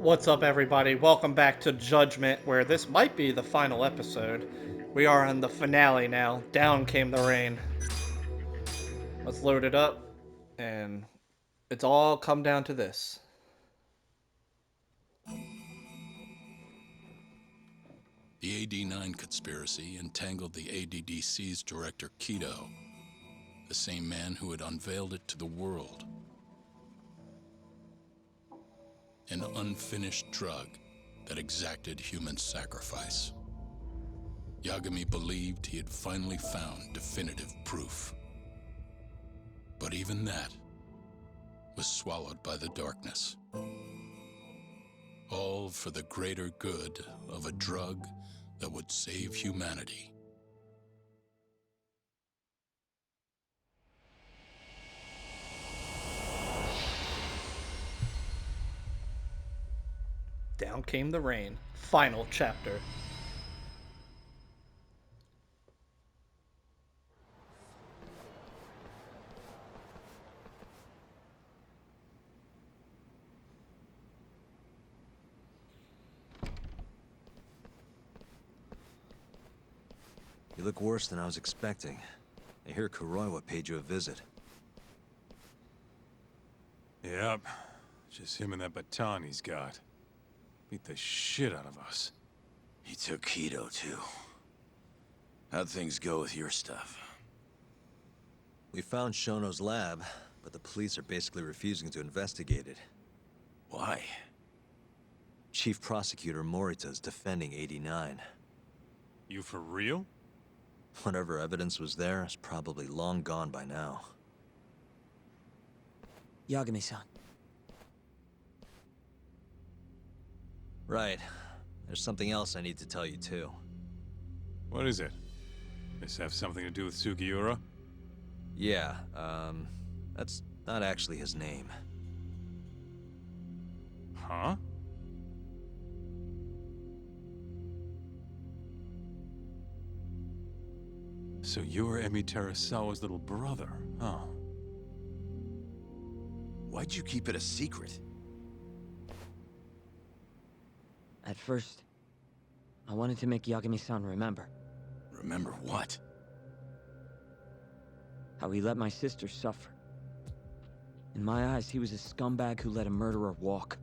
What's up, everybody? Welcome back to Judgment, where this might be the final episode. We are on the finale now. Down came the rain. Let's load it up, and it's all come down to this. The AD9 conspiracy entangled the ADDC's director Keto, the same man who had unveiled it to the world. An unfinished drug that exacted human sacrifice. Yagami believed he had finally found definitive proof. But even that was swallowed by the darkness. All for the greater good of a drug that would save humanity. Down came the rain. Final chapter. You look worse than I was expecting. I hear Kuroiwa paid you a visit. Yep. Just him and that baton he's got. Beat the shit out of us. He took Keto, too. How'd things go with your stuff? We found Shono's lab, but the police are basically refusing to investigate it. Why? Chief Prosecutor Morita is defending 89. You for real? Whatever evidence was there is probably long gone by now. Yagami-san. Right. There's something else I need to tell you, too. What is it? This have something to do with Sugiura? Yeah, that's not actually his name. Huh? So you're Emi Terasawa's little brother, huh? Why'd you keep it a secret? At first, I wanted to make Yagami-san remember Remember what? how he let my sister suffer. In my eyes, he was a scumbag who let a murderer walk.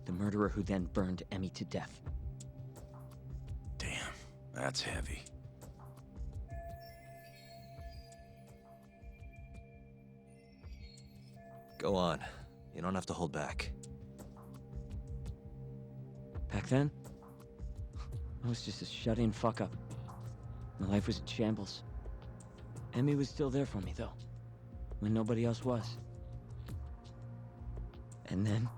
The murderer who then burned Emi to death. Damn, that's heavy. Go on. You don't have to hold back. Back then, I was just a shut-in fuck-up. My life was in shambles. Emi was still there for me, though, when nobody else was. And then,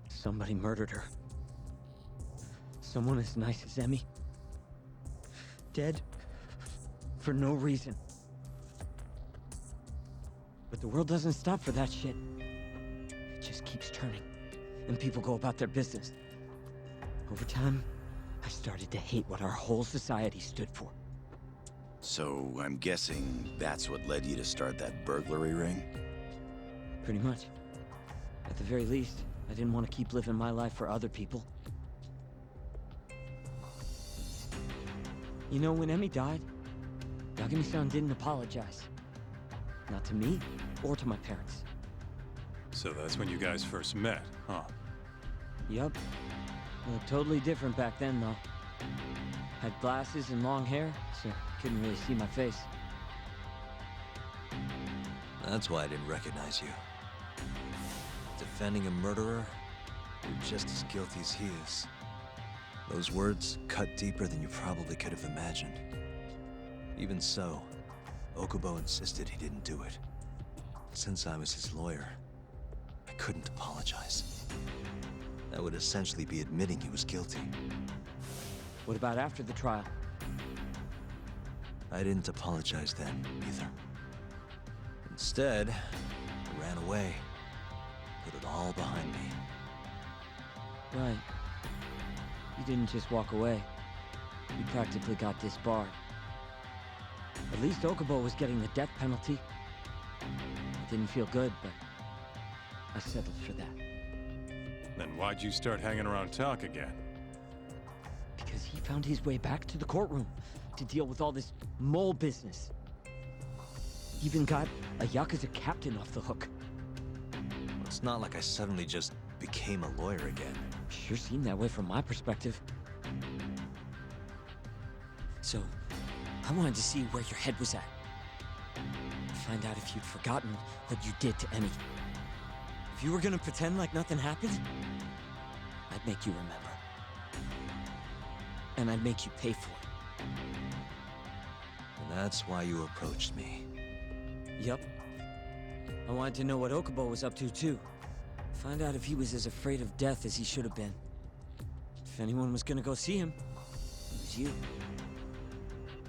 somebody murdered her. Someone as nice as Emi. Dead. For no reason. But the world doesn't stop for that shit. It just keeps turning, and people go about their business. Over time, I started to hate what our whole society stood for. So, I'm guessing that's what led you to start that burglary ring? Pretty much. At the very least, I didn't want to keep living my life for other people. You know, when Emi died, Yagami-san didn't apologize. Not to me, or to my parents. So that's when you guys first met, huh? Yup. Looked totally different back then, though. Had glasses and long hair, so couldn't really see my face. That's why I didn't recognize you. Defending a murderer, you're just as guilty as he is. Those words cut deeper than you probably could have imagined. Even so, Okubo insisted he didn't do it. Since I was his lawyer, I couldn't apologize. That would essentially be admitting he was guilty. What about after the trial? I didn't apologize then, either. Instead, I ran away. Put it all behind me. Right. You didn't just walk away. You practically got disbarred. At least Okubo was getting the death penalty. It didn't feel good, but I settled for that. Then why'd you start hanging around talk again? Because he found his way back to the courtroom to deal with all this mole business. Even got a Yakuza captain off the hook. It's not like I suddenly just became a lawyer again. Sure seemed that way from my perspective. So, I wanted to see where your head was at. Find out if you'd forgotten what you did to Emmy. If you were gonna pretend like nothing happened, I'd make you remember. And I'd make you pay for it. And that's why you approached me. Yep. I wanted to know what Okubo was up to, too. Find out if he was as afraid of death as he should have been. If anyone was gonna go see him, it was you.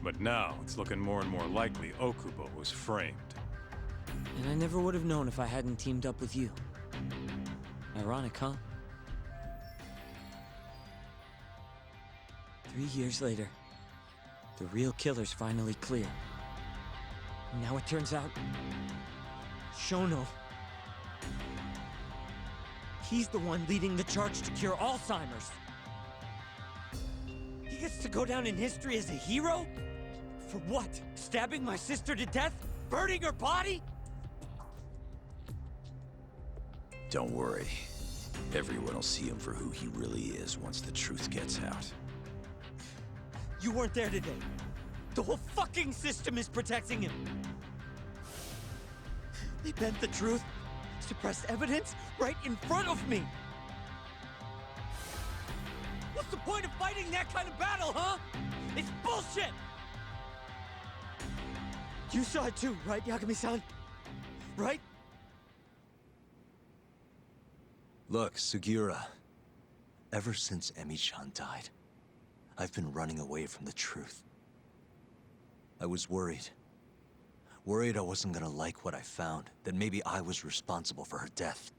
But now, it's looking more and more likely Okubo was framed. And I never would have known if I hadn't teamed up with you. Ironic, huh? 3 years later, the real killer's finally clear. And now it turns out, Shono, he's the one leading the charge to cure Alzheimer's. He gets to go down in history as a hero? For what? Stabbing my sister to death? Burning her body? Don't worry. Everyone will see him for who he really is once the truth gets out. You weren't there today. The whole fucking system is protecting him. They bent the truth, suppressed evidence right in front of me. What's the point of fighting that kind of battle, huh? It's bullshit! You saw it too, right, Yagami-san? Right? Look, Sugiura. Ever since Emi-chan died, I've been running away from the truth. I was worried. Worried I wasn't gonna like what I found, that maybe I was responsible for her death.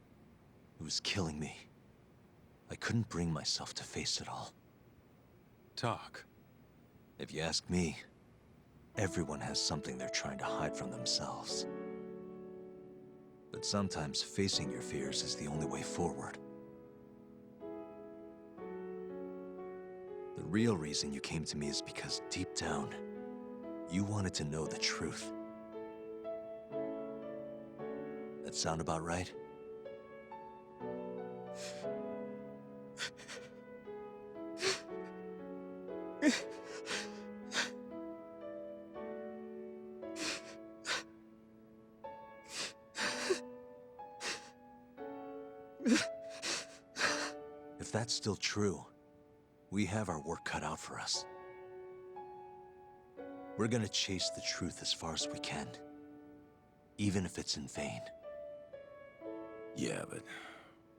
It was killing me. I couldn't bring myself to face it all. Talk. If you ask me, everyone has something they're trying to hide from themselves. But sometimes facing your fears is the only way forward. The real reason you came to me is because deep down, you wanted to know the truth. That sound about right? If that's still true, we have our work cut out for us. We're gonna chase the truth as far as we can, even if it's in vain. Yeah, but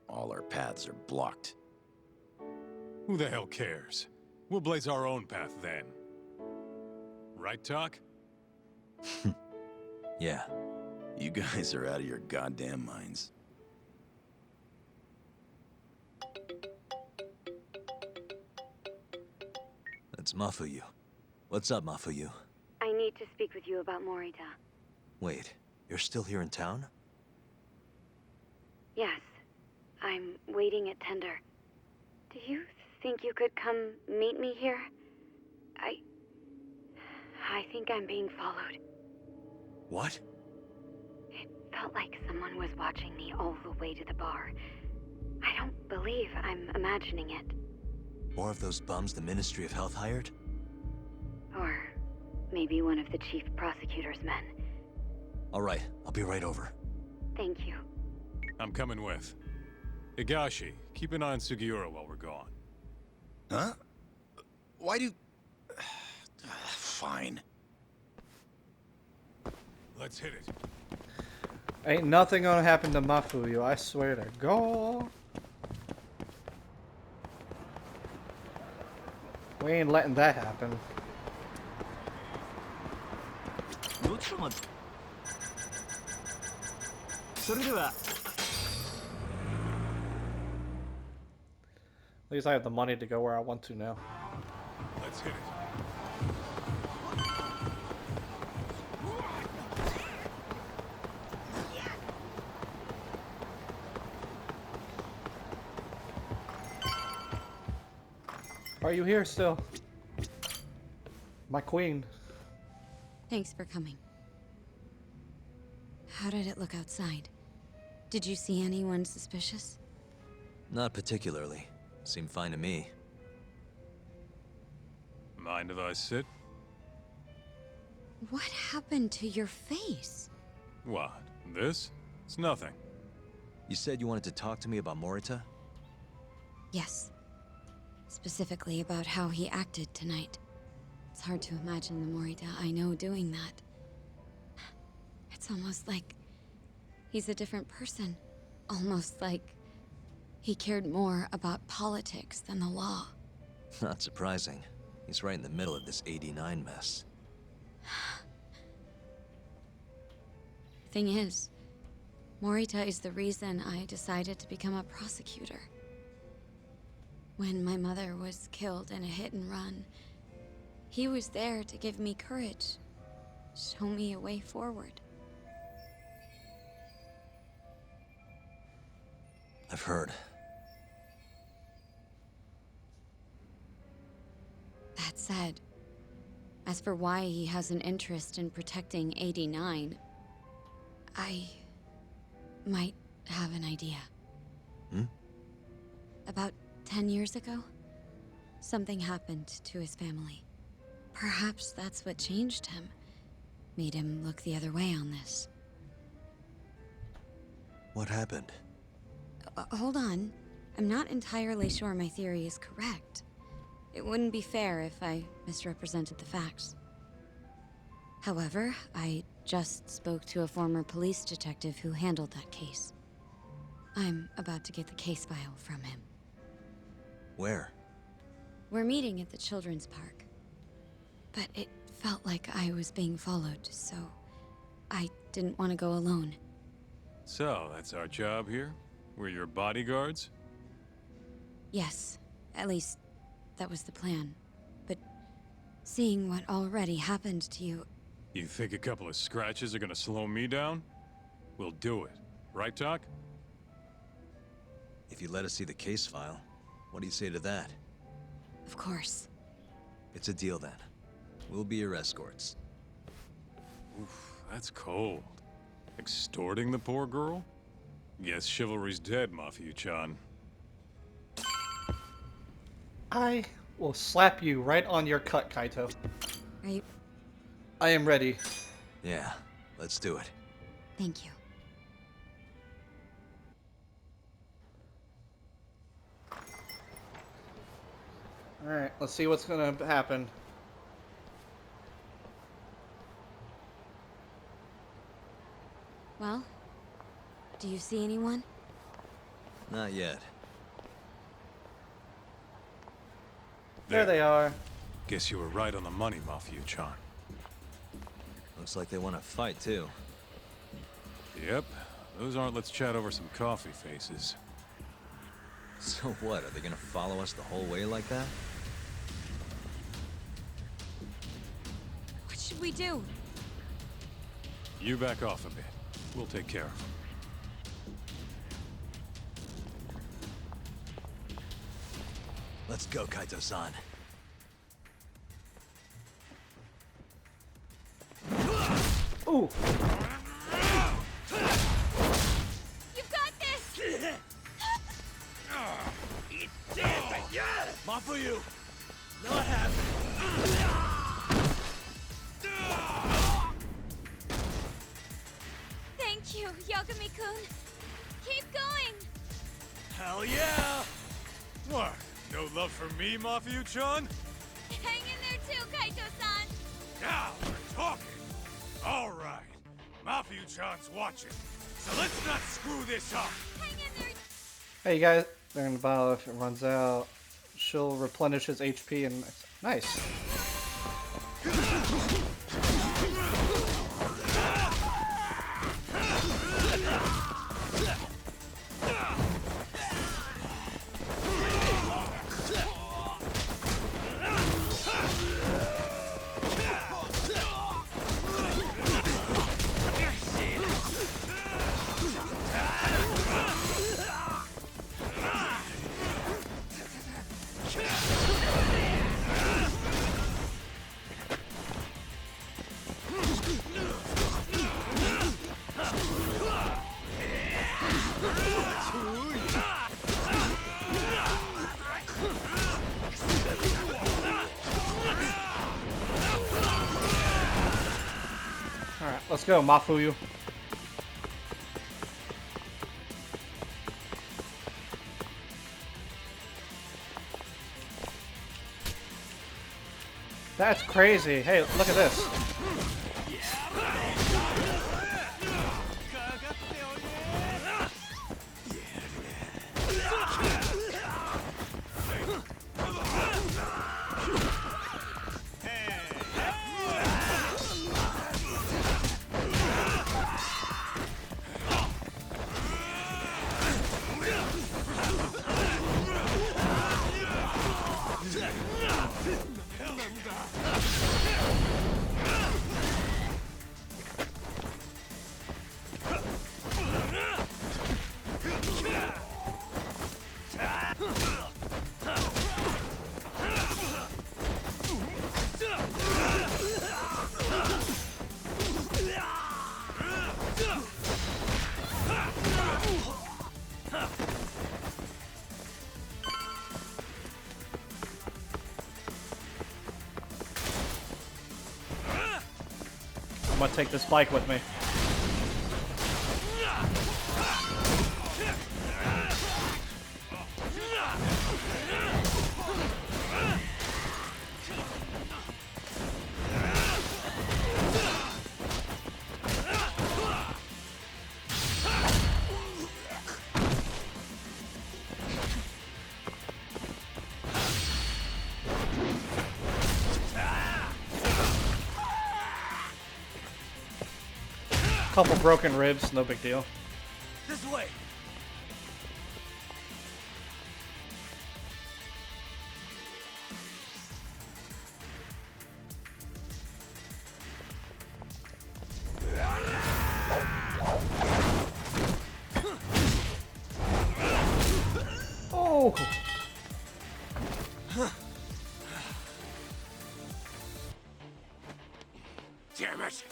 all our paths are blocked. Who the hell cares? We'll blaze our own path then. Right, Talk? Yeah. You guys are out of your goddamn minds. That's Mafuyu. What's up, Mafuyu? I need to speak with you about Morita. Wait, you're still here in town? Yes. I'm waiting at Tender. Do you think you could come meet me here? I think I'm being followed. What? It felt like someone was watching me all the way to the bar. I don't believe I'm imagining it. More of those bums the Ministry of Health hired? Or maybe one of the chief prosecutor's men. All right, I'll be right over. Thank you. I'm coming with. Higashi, keep an eye on Sugiura while we're gone. Huh? Why do... Fine. Let's hit it. Ain't nothing gonna happen to Mafuyu, I swear to God. We ain't letting that happen. At least I have the money to go where I want to now. Let's hit it. Why are you here still? My queen. Thanks for coming. How did it look outside? Did you see anyone suspicious? Not particularly. Seemed fine to me. Mind if I sit? What happened to your face? What? This? It's nothing. You said you wanted to talk to me about Morita? Yes. Specifically about how he acted tonight. It's hard to imagine the Morita I know doing that. It's almost like he's a different person. Almost like he cared more about politics than the law. Not surprising. He's right in the middle of this 89 mess. Thing is, Morita is the reason I decided to become a prosecutor. When my mother was killed in a hit and run, he was there to give me courage, show me a way forward. I've heard. That said, as for why he has an interest in protecting 89, I might have an idea. About 10 years ago, something happened to his family. Perhaps that's what changed him, made him look the other way on this. What happened? Hold on. I'm not entirely sure my theory is correct. It wouldn't be fair if I misrepresented the facts. However, I just spoke to a former police detective who handled that case. I'm about to get the case file from him. Where? We're meeting at the children's park. But it felt like I was being followed, so I didn't want to go alone. So, that's our job here? We're your bodyguards? Yes, at least that was the plan. But seeing what already happened to you, You think a couple of scratches are gonna slow me down? We'll do it. Right, Doc? If you let us see the case file, what do you say to that? of course. It's a deal then. We'll be your escorts. Oof, that's cold. Extorting the poor girl? Guess chivalry's dead, Mafia-chan. I will slap you right on your cut, Kaito. Are you... I am ready. Yeah, let's do it. Thank you. Alright, let's see what's gonna happen. Well, do you see anyone? Not yet. There they are. Guess you were right on the money, Mafia-chan. Looks like they want to fight, too. Yep. Those aren't let's chat over some coffee faces. So what, are they gonna follow us the whole way like that? What should we do? You back off a bit. We'll take care of them. Let's go, Kaito-san. Ooh! You've got this! Not for you! Not happening! Thank you, Yagami-kun. Keep going! Hell yeah! What? No love for me, Mafia-chan? Hang in there too, Kaito-san! Now we're talking! Alright. Mafia-chan's watching. So let's not screw this up! Hang in there! Hey, you guys, they're in the battle. If it runs out, she'll replenish his HP and... Nice. go, Mafuyu. That's crazy. Hey, look at this. I'm gonna take this bike with me. Couple broken ribs, no big deal. This way. Oh! Damn it!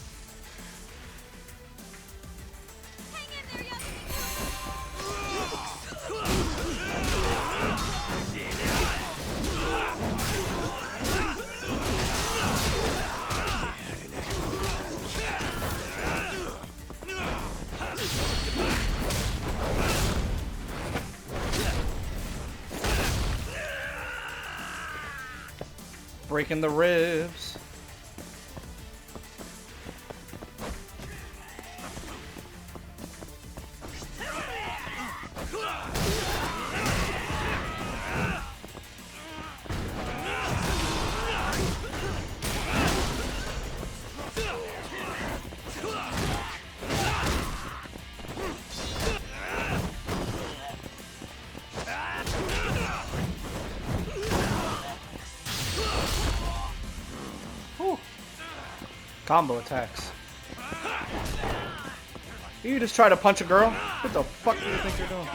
Breaking the ribs. Combo attacks. You just try to punch a girl? What the fuck do you think you're doing?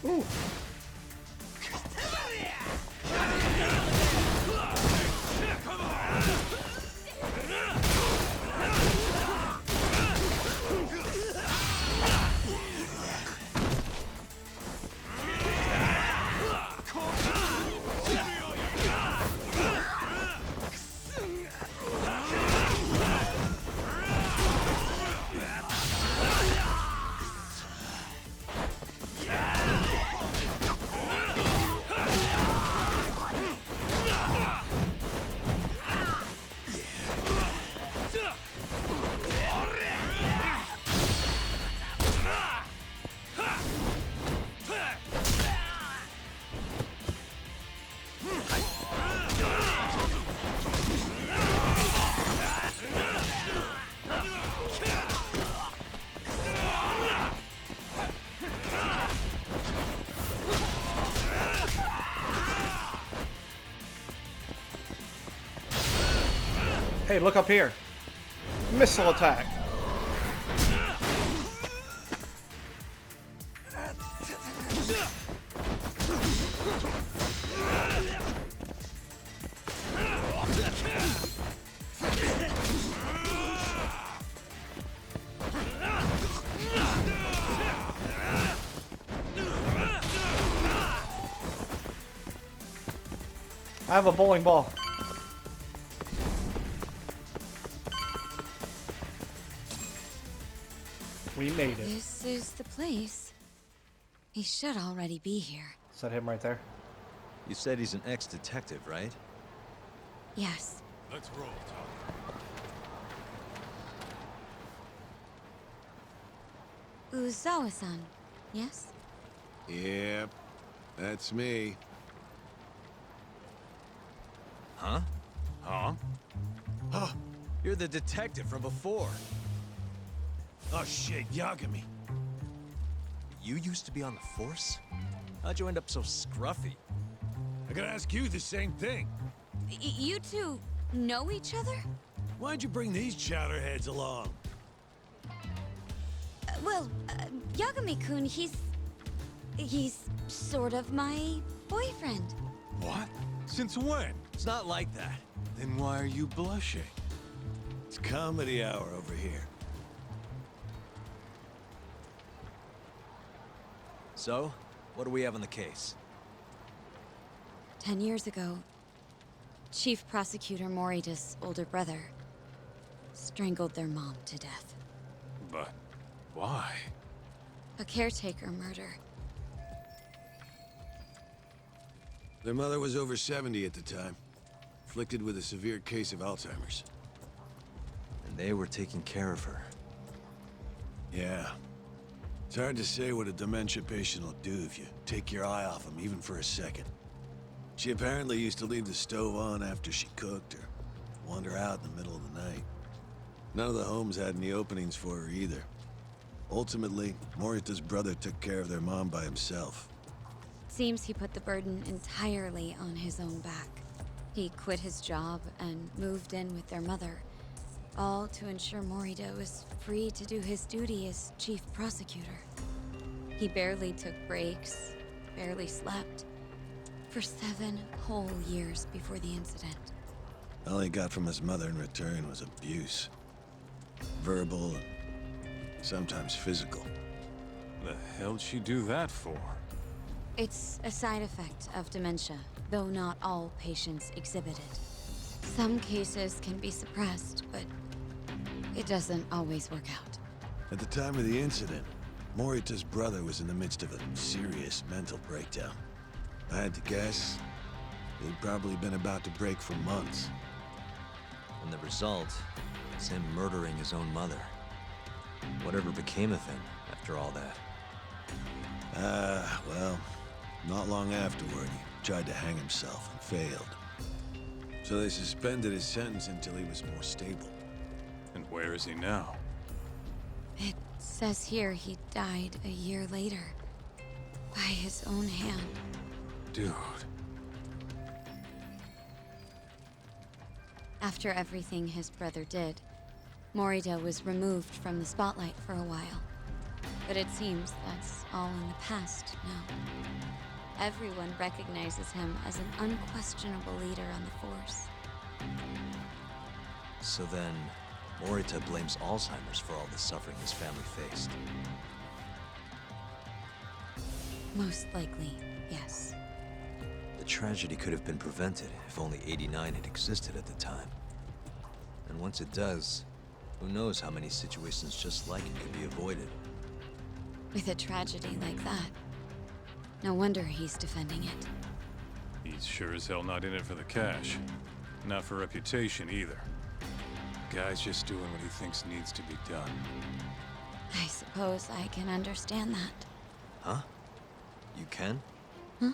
Ooh. Hey, look up here. Missile attack. I have a bowling ball. We made it. This is the place. He should already be here. Is that him right there? You said he's an ex-detective, right? Yes. Let's roll, Tom. Uzawa-san, yes? Yep, that's me. Huh? Huh? Oh, you're the detective from before. Oh shit, Yagami. You used to be on the force? How'd you end up so scruffy? I gotta ask you the same thing. You two know each other? Why'd you bring these chowderheads along? Yagami-kun, he's sort of my boyfriend. What? Since when? It's not like that. Then why are you blushing? It's comedy hour over here. So, what do we have on the case? 10 years ago, Chief Prosecutor Morita's older brother strangled their mom to death. But why? A caretaker murder. Their mother was over 70 at the time, afflicted with a severe case of Alzheimer's. And they were taking care of her. Yeah. It's hard to say what a dementia patient will do if you take your eye off them, even for a second. She apparently used to leave the stove on after she cooked, or wander out in the middle of the night. None of the homes had any openings for her either. Ultimately, Morita's brother took care of their mom by himself. Seems he put the burden entirely on his own back. He quit his job and moved in with their mother, all to ensure Morita was free to do his duty as chief prosecutor. He barely took breaks, barely slept, for 7 whole years before the incident. All he got from his mother in return was abuse. Verbal and sometimes physical. The hell'd she do that for? It's a side effect of dementia, though not all patients exhibit it. Some cases can be suppressed, but it doesn't always work out. At the time of the incident, Morita's brother was in the midst of a serious mental breakdown. I had to guess, he'd probably been about to break for months. And the result is him murdering his own mother. Whatever became of him after all that? Well, not long afterward, he tried to hang himself and failed. So they suspended his sentence until he was more stable. And where is he now? It says here he died a year later, by his own hand. Dude. After everything his brother did, Morita was removed from the spotlight for a while. But it seems that's all in the past now. Everyone recognizes him as an unquestionable leader on the force. So then, Morita blames Alzheimer's for all the suffering his family faced. Most likely, yes. The tragedy could have been prevented if only 89 had existed at the time. And once it does, who knows how many situations just like it could be avoided. With a tragedy like that, no wonder he's defending it. He's sure as hell not in it for the cash. Not for reputation either. Guy's just doing what he thinks needs to be done. I suppose I can understand that. Huh? You can? Huh?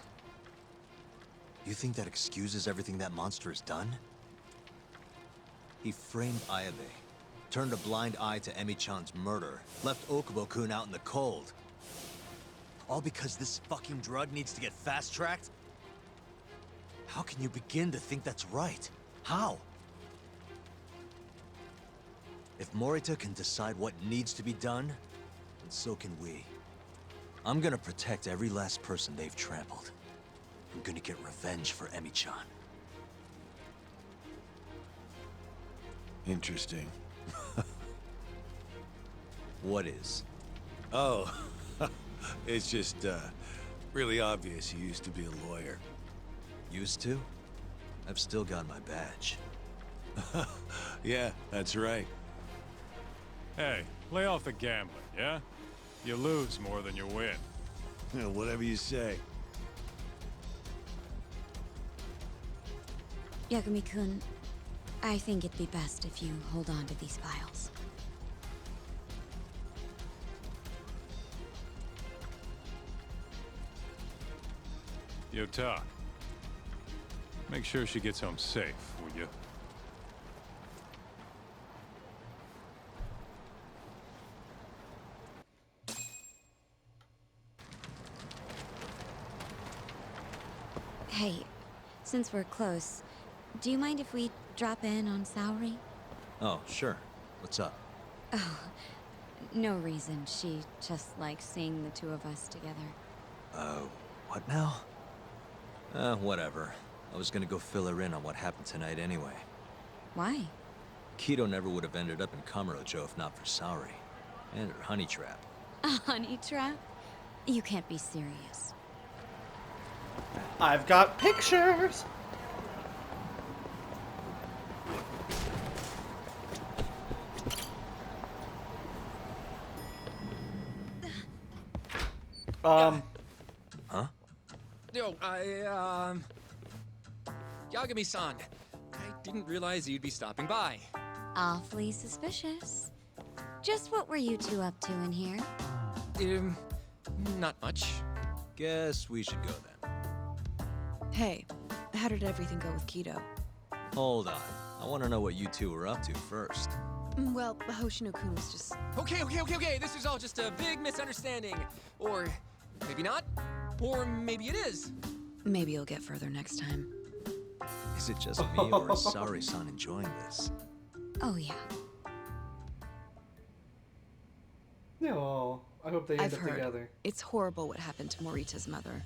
You think that excuses everything that monster has done? He framed Ayabe, turned a blind eye to Emi-chan's murder, left Okubo-kun out in the cold. All because this fucking drug needs to get fast-tracked? How can you begin to think that's right? How? If Morita can decide what needs to be done, then so can we. I'm gonna protect every last person they've trampled. I'm gonna get revenge for Emi-chan. Interesting. What is? Oh, it's just, really obvious you used to be a lawyer. Used to? I've still got my badge. Yeah, that's right. Hey, lay off the gambling, yeah? You lose more than you win. Yeah, whatever you say. Yagami-kun, I think it'd be best if you hold on to these files. Yota, make sure she gets home safe, will you? Hey, since we're close, do you mind if we drop in on Saori? Oh, sure. What's up? Oh, no reason. She just likes seeing the two of us together. What now? Whatever. I was gonna go fill her in on what happened tonight anyway. Why? Kido never would have ended up in Kamurocho if not for Saori. And her honey trap. A honey trap? You can't be serious. I've got pictures! Huh? Yo, Yagami-san. I didn't realize you'd be stopping by. Awfully suspicious. Just what were you two up to in here? Not much. Guess we should go then. Hey, how did everything go with Kido? Hold on. I want to know what you two were up to first. Well, Hoshino-kun was just... Okay. This is all just a big misunderstanding. Or maybe not. Or maybe it is. Maybe you'll get further next time. Is it just me, or is Saori-san enjoying this? Oh, yeah. No, I hope they end I've up heard. together. It's horrible what happened to Morita's mother.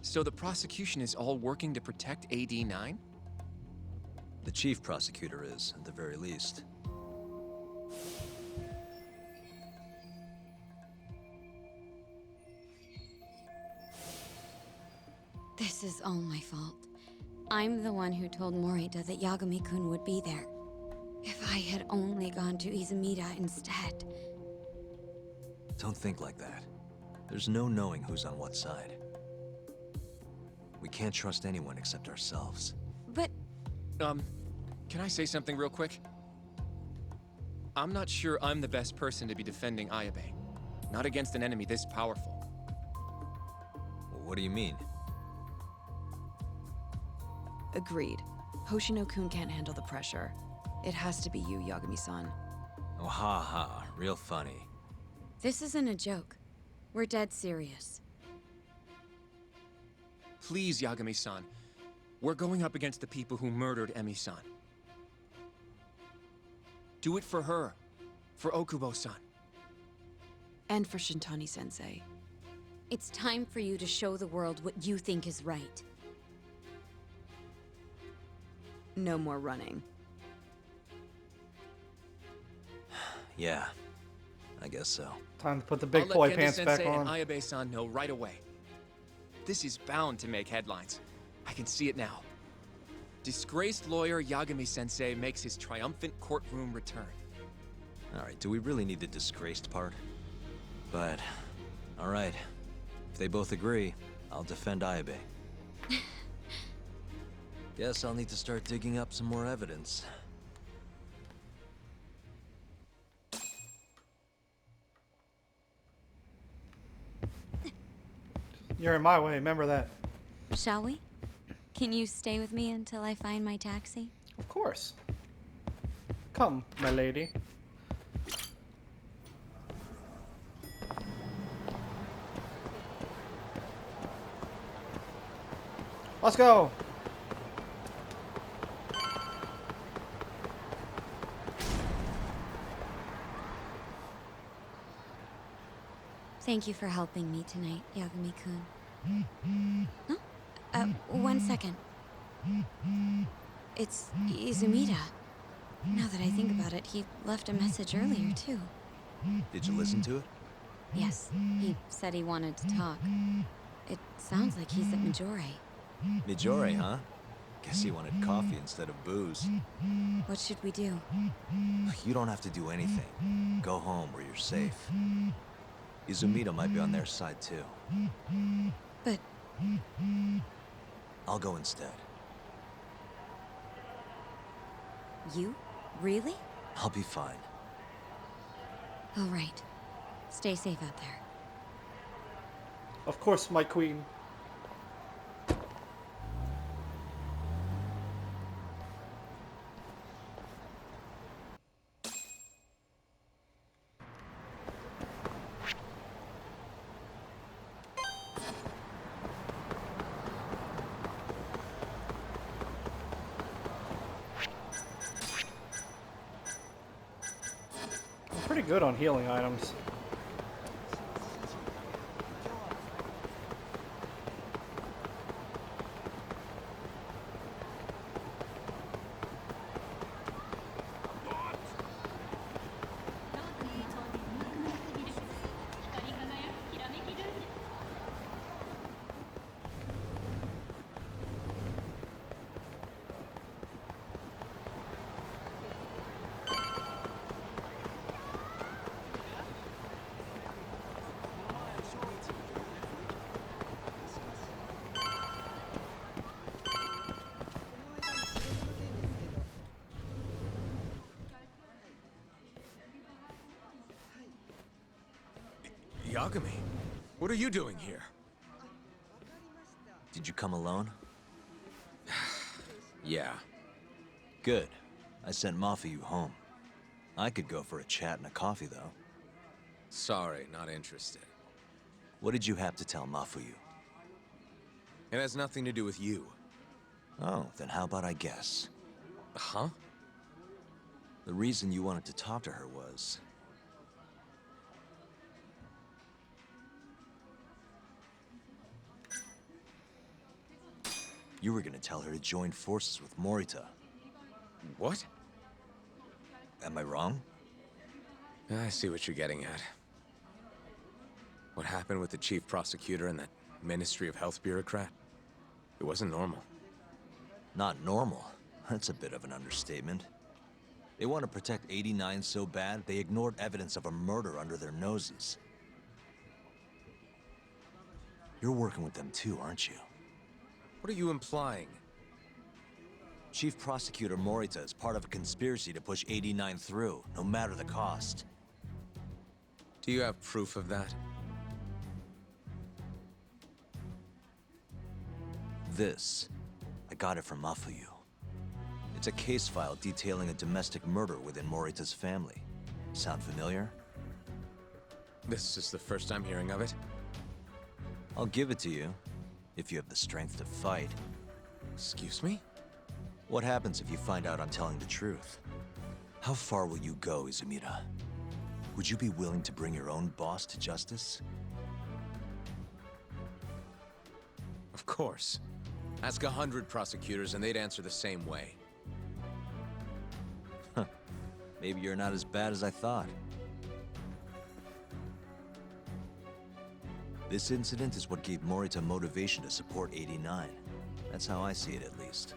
So the prosecution is all working to protect AD-9? The chief prosecutor is, at the very least. This is all my fault. I'm the one who told Morita that Yagami-kun would be there. If I had only gone to Izumida instead. Don't think like that. There's no knowing who's on what side. We can't trust anyone except ourselves. But Can I say something real quick? I'm not sure I'm the best person to be defending Ayabe. Not against an enemy this powerful. What do you mean? Agreed. Hoshino-kun can't handle the pressure. It has to be you, Yagami-san. Oh, ha ha. Real funny. this isn't a joke. We're dead serious. Please, Yagami-san. We're going up against the people who murdered Emi-san. Do it for her. For Okubo-san. And for Shintani-sensei. It's time for you to show the world what you think is right. No more running. Yeah, I guess so. Time to put the big I'll boy let pants back Gendo-sensei on. and Ayabe-san know right away. This is bound to make headlines. I can see it now. Disgraced lawyer Yagami-sensei makes his triumphant courtroom return. Alright, do we really need the disgraced part? But, alright. If they both agree, I'll defend Ayabe. Guess I'll need to start digging up some more evidence. You're in my way, remember that. Shall we? Can you stay with me until I find my taxi? Of course. Come, my lady. Let's go! Thank you for helping me tonight, Yagami-kun. No? 1 second. It's Izumida. Now that I think about it, he left a message earlier, too. Did you listen to it? Yes, he said he wanted to talk. It sounds like he's at Majore. Mijori, huh? Guess he wanted coffee instead of booze. What should we do? You don't have to do anything. Go home where you're safe. Izumida might be on their side, too. But I'll go instead. you? Really? I'll be fine. All right. Stay safe out there. Of course, my queen. I'm pretty good on healing items. Yagami, what are you doing here? Did you come alone? Yeah. Good. I sent Mafuyu home. I could go for a chat and a coffee, though. Sorry, not interested. What did you have to tell Mafuyu? It has nothing to do with you. Oh, then how about I guess? Huh? The reason you wanted to talk to her was... you were gonna tell her to join forces with Morita. What? Am I wrong? I see what you're getting at. What happened with the chief prosecutor and that Ministry of Health bureaucrat? It wasn't normal. Not normal. That's a bit of an understatement. They want to protect 89 so bad, they ignored evidence of a murder under their noses. You're working with them too, aren't you? What are you implying? Chief Prosecutor Morita is part of a conspiracy to push 89 through, no matter the cost. Do you have proof of that? This, I got it from Mafuyu. It's a case file detailing a domestic murder within Morita's family. Sound familiar? This is the first I'm hearing of it. I'll give it to you, if you have the strength to fight. Excuse me? What happens if you find out I'm telling the truth? How far will you go, Izumida? Would you be willing to bring your own boss to justice? Of course. Ask 100 prosecutors and they'd answer the same way. Maybe you're not as bad as I thought. This incident is what gave Morita motivation to support 89. That's how I see it, at least.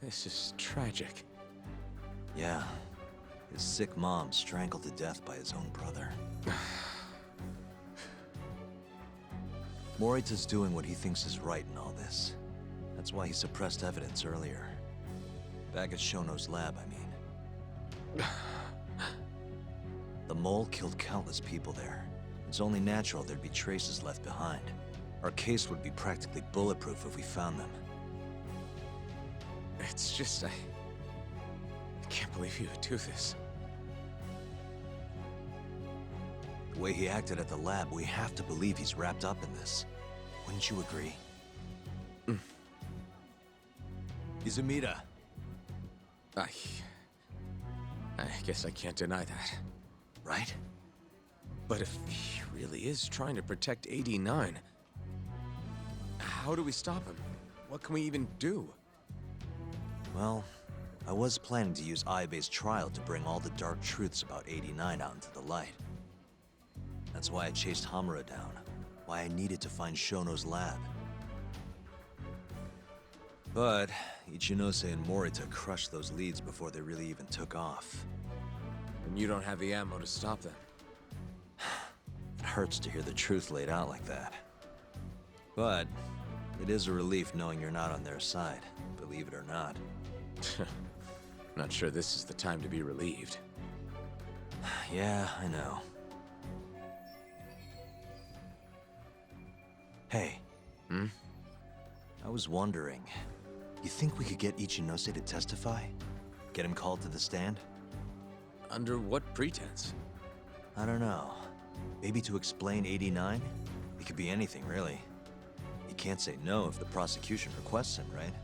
This is tragic. Yeah. His sick mom strangled to death by his own brother. Morita's doing what he thinks is right in all this. That's why he suppressed evidence earlier. Back at Shono's lab, I mean. The mole killed countless people there. It's only natural there'd be traces left behind. Our case would be practically bulletproof if we found them. It's just, I can't believe you would do this. The way he acted at the lab, we have to believe he's wrapped up in this. Wouldn't you agree? Izumida, I guess I can't deny that. Right? But if he really is trying to protect 89, how do we stop him? What can we even do? Well, I was planning to use Ayabe's trial to bring all the dark truths about 89 out into the light. That's why I chased Hamura down. Why I needed to find Shono's lab. But Ichinose and Morita crushed those leads before they really even took off. And you don't have the ammo to stop them. It hurts to hear the truth laid out like that. But it is a relief knowing you're not on their side, believe it or not. Not sure this is the time to be relieved. Yeah, I know. Hey. Hmm? I was wondering, you think we could get Ichinose to testify? Get him called to the stand? Under what pretense? I don't know. Maybe to explain 89? It could be anything, really. You can't say no if the prosecution requests him, right?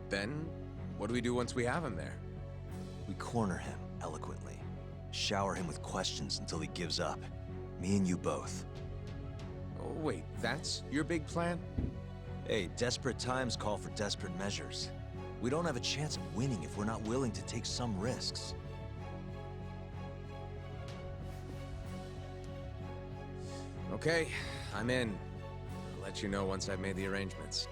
Then, what do we do once we have him there? We corner him, eloquently. Shower him with questions until he gives up. Me and you both. Oh, wait, that's your big plan? Hey, desperate times call for desperate measures. We don't have a chance of winning if we're not willing to take some risks. Okay, I'm in. I'll let you know once I've made the arrangements.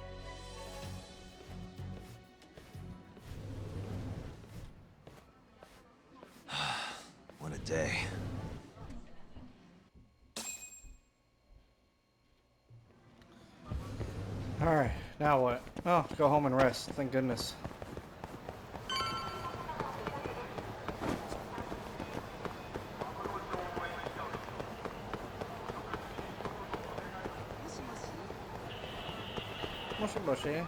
What a day. Alright, now what? Oh, go home and rest. Thank goodness. Moshi moshi.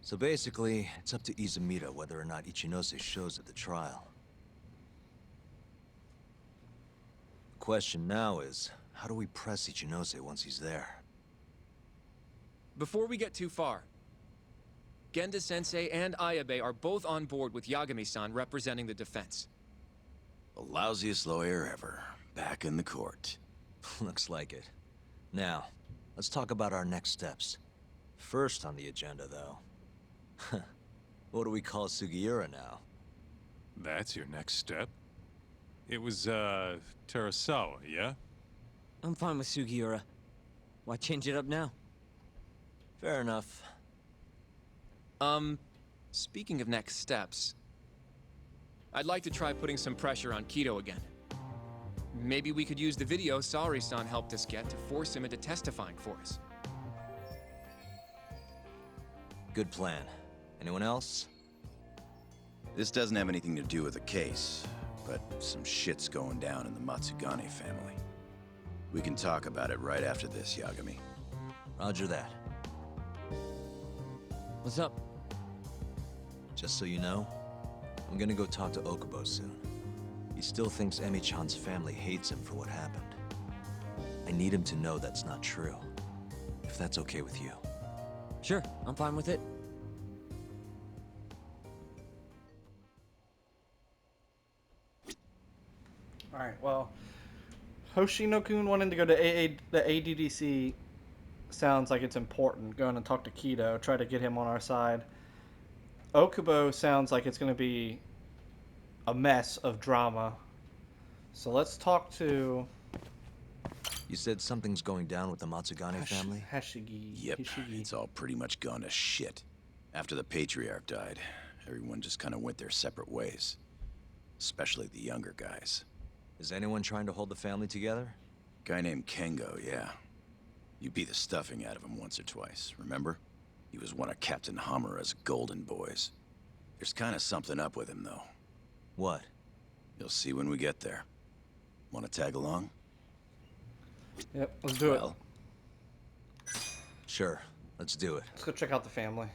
So basically, it's up to Izumida whether or not Ichinose shows at the trial. The question now is, how do we press Ichinose once he's there? Before we get too far, Genda-sensei and Ayabe are both on board with Yagami-san representing the defense. The lousiest lawyer ever. Back in the court. Looks like it. Now, let's talk about our next steps. First on the agenda, though. What do we call Sugiura now? That's your next step? It was, Terasawa, yeah? I'm fine with Sugiura. Why change it up now? Fair enough. Speaking of next steps, I'd like to try putting some pressure on Kido again. Maybe we could use the video Saori-san helped us get to force him into testifying for us. Good plan. Anyone else? This doesn't have anything to do with the case, but some shit's going down in the Matsugane family. We can talk about it right after this, Yagami. Roger that. What's up? Just so you know, I'm gonna go talk to Okubo soon. He still thinks Emi-chan's family hates him for what happened. I need him to know that's not true. If that's okay with you. Sure, I'm fine with it. Alright, well, Hoshino-kun wanting to go to the ADDC sounds like it's important. Going and talk to Kido, try to get him on our side. Okubo sounds like it's going to be a mess of drama. So let's talk to... You said something's going down with the Matsugane family? Hashigi. Yep, Hishigi. it's all pretty much gone to shit. After the Patriarch died, everyone just kind of went their separate ways. Especially the younger guys. Is anyone trying to hold the family together? Guy named Kengo, yeah. You beat the stuffing out of him once or twice, remember? He was one of Captain Hamura's golden boys. There's kind of something up with him, though. What? You'll see when we get there. Want to tag along? Yep, let's do it. Well, Sure, let's do it. Let's go check out the family.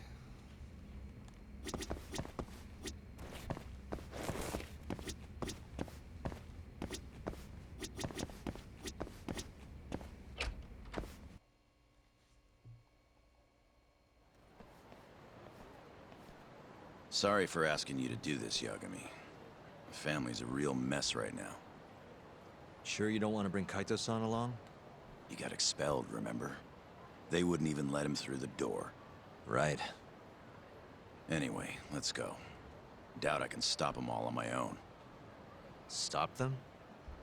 sorry for asking you to do this, Yagami. The family's a real mess right now. Sure you don't want to bring Kaito-san along? He got expelled, remember? They wouldn't even let him through the door. Right. Anyway, let's go. Doubt I can stop them all on my own. Stop them?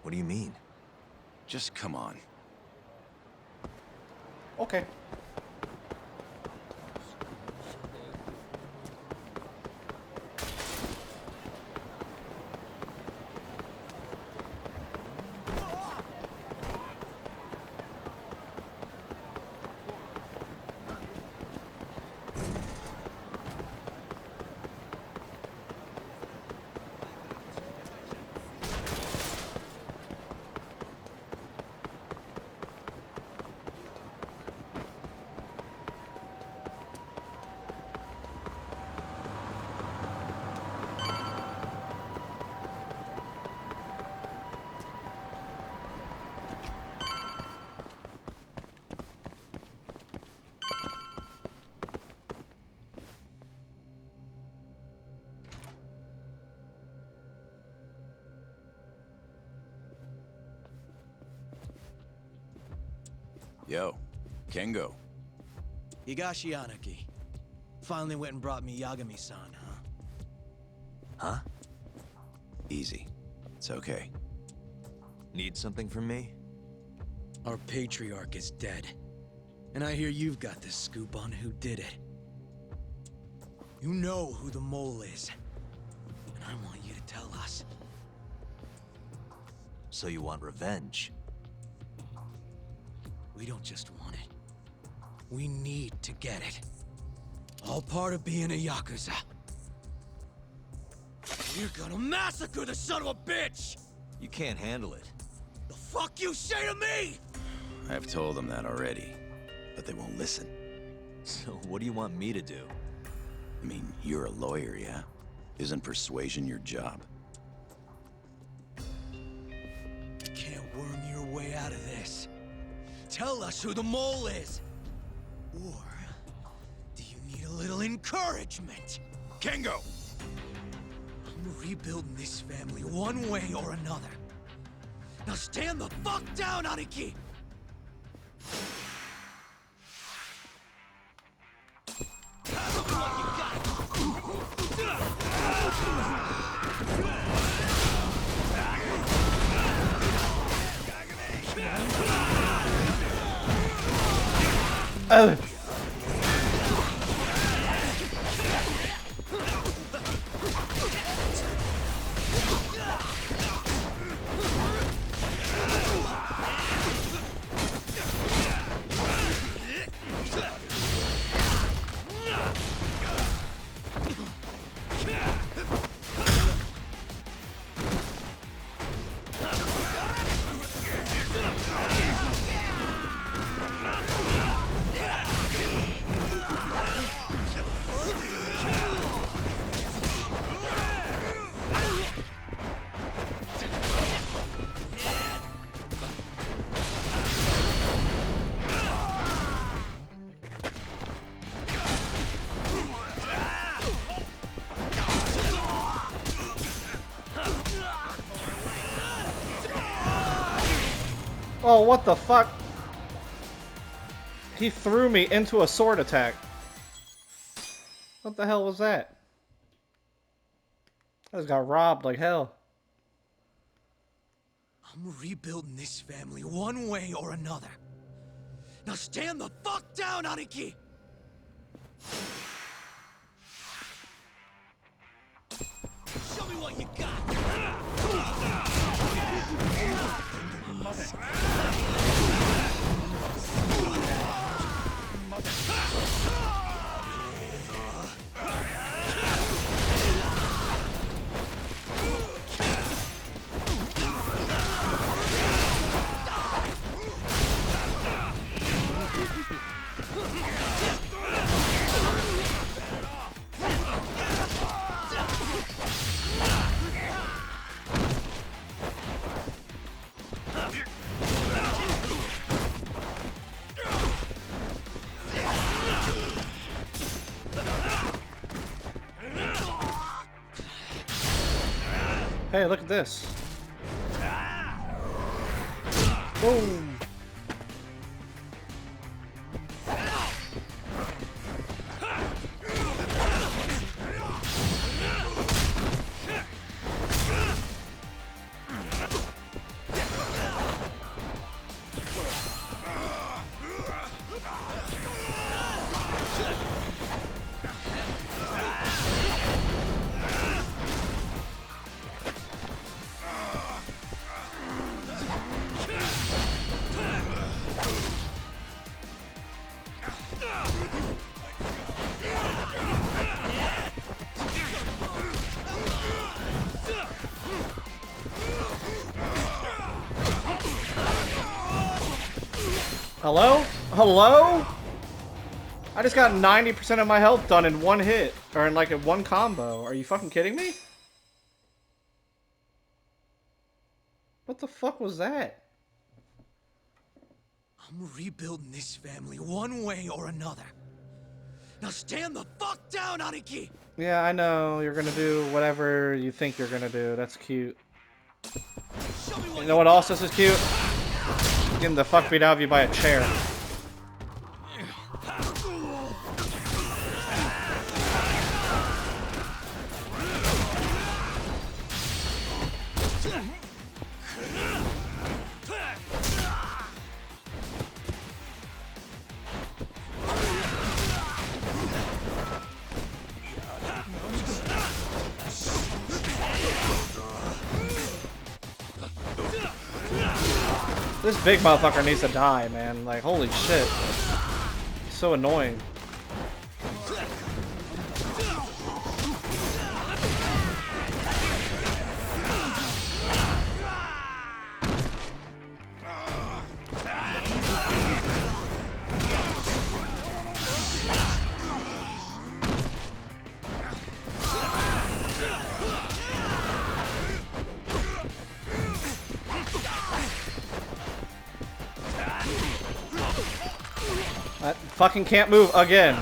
What do you mean? Just come on. Okay. Yo, Kengo. Higashi Anaki. Finally went and brought me Yagami-san, huh? Huh? Easy. It's okay. Need something from me? Our patriarch is dead. And I hear you've got the scoop on who did it. You know who the mole is. And I want you to tell us. So you want revenge? We don't just want it. We need to get it. All part of being a Yakuza. We're gonna massacre the son of a bitch! You can't handle it. The fuck you say to me?! I've told them that already, but they won't listen. So what do you want me to do? I mean, you're a lawyer, yeah? Isn't persuasion your job? You can't worm your way out of this. Tell us who the mole is! Or do you need a little encouragement? Kengo! I'm rebuilding this family one way or another. Now stand the fuck down, Aniki! Oh. Oh, what the fuck? He threw me into a sword attack. What the hell was that? I just got robbed like hell. I'm rebuilding this family one way or another. Now stand the fuck down, Aniki! Show me what you got! Hey, look at this. Boom. Hello? Hello? I just got 90% of my health done in one hit. Or in like a one combo. Are you fucking kidding me? What the fuck was that? I'm rebuilding this family one way or another. Now stand the fuck down, Aniki! Yeah, I know. You're gonna do whatever you think you're gonna do. That's cute. You know what else is cute? Getting the fuck beat out of you by a chair. This big motherfucker needs to die, man. Like, holy shit. He's so annoying. I fucking can't move again.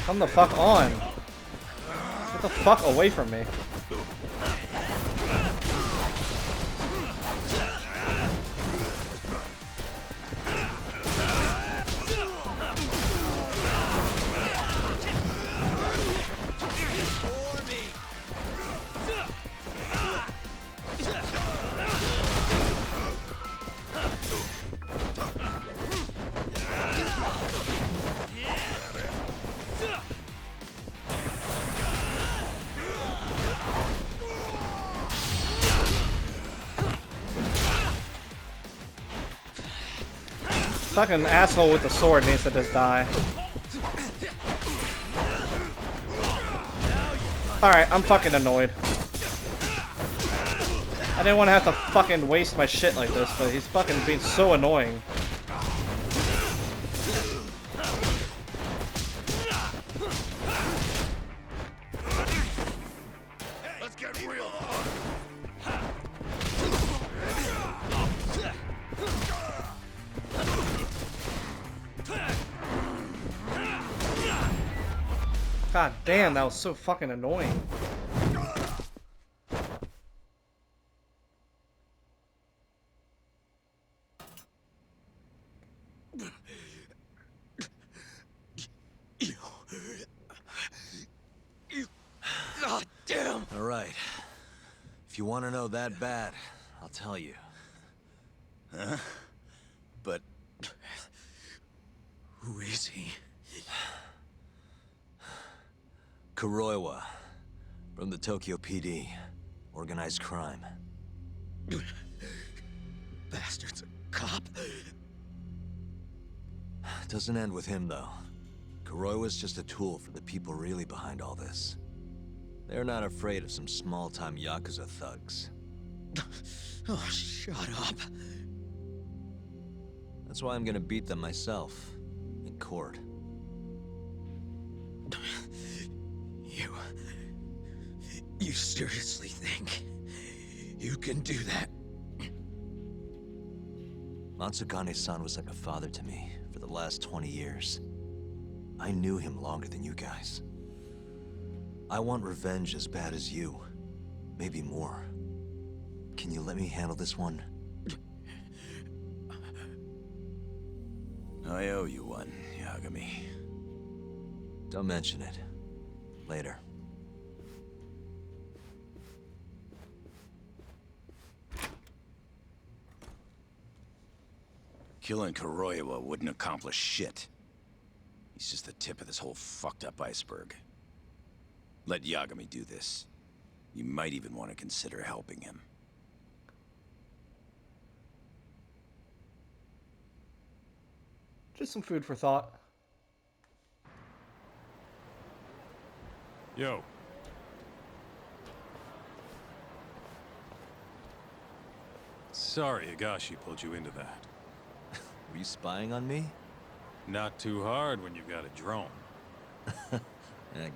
Come the fuck on. Get the fuck away from me. Fucking asshole with the sword needs to just die. Alright, I'm fucking annoyed. I didn't want to have to fucking waste my shit like this, but he's fucking being so annoying. Let's get real. God damn, that was so fucking annoying. God damn! All right. If you want to know that bad, I'll tell you. Huh? But Who is he? Kuroiwa, from the Tokyo PD. Organized crime. Bastard's a cop. Doesn't end with him, though. Kuroiwa's just a tool for the people really behind all this. They're not afraid of some small-time Yakuza thugs. Oh, shut up. That's why I'm gonna beat them myself. In court. You seriously think you can do that? Matsugane-san was like a father to me for the last 20 years. I knew him longer than you guys. I want revenge as bad as you. Maybe more. Can you let me handle this one? I owe you one, Yagami. Don't mention it. Later. Killing Kuroiwa wouldn't accomplish shit. He's just the tip of this whole fucked up iceberg. Let Yagami do this. You might even want to consider helping him. Just some food for thought. Yo. Sorry Higashi pulled you into that. Were you spying on me? Not too hard when you've got a drone. I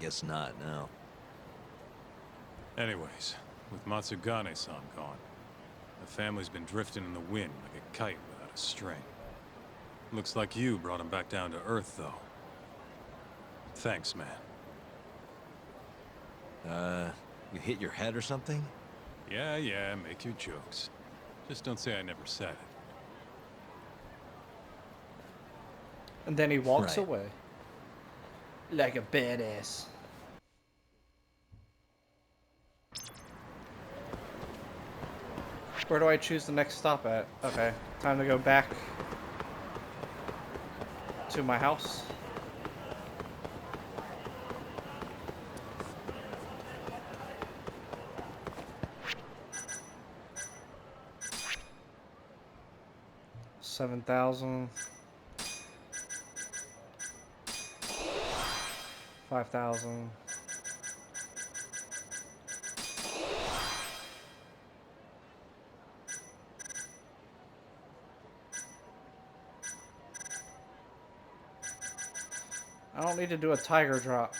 guess not, no. Anyways, with Matsugane-san gone, the family's been drifting in the wind like a kite without a string. Looks like you brought him back down to Earth, though. Thanks, man. You hit your head or something? Yeah, make your jokes. Just don't say I never said it. And then he walks Right. away. Like a badass. Where do I choose the next stop at? Okay, time to go back to my house. $7,000. 5,000. I don't need to do a tiger drop.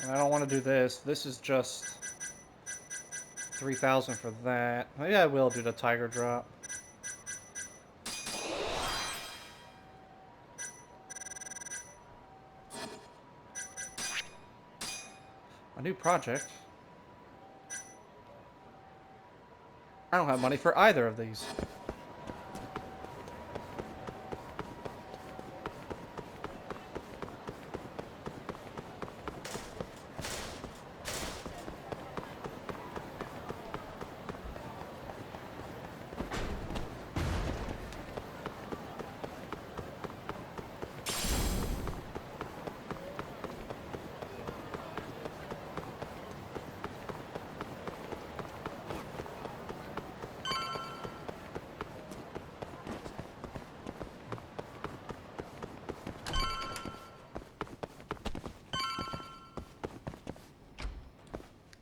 And I don't want to do this. This is just 3,000 for that. Maybe I will do the tiger drop. A new project. I don't have money for either of these.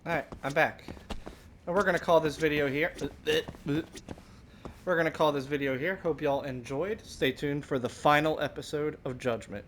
Alright, I'm back. And we're going to call this video here. We're going to call this video here. Hope y'all enjoyed. Stay tuned for the final episode of Judgment.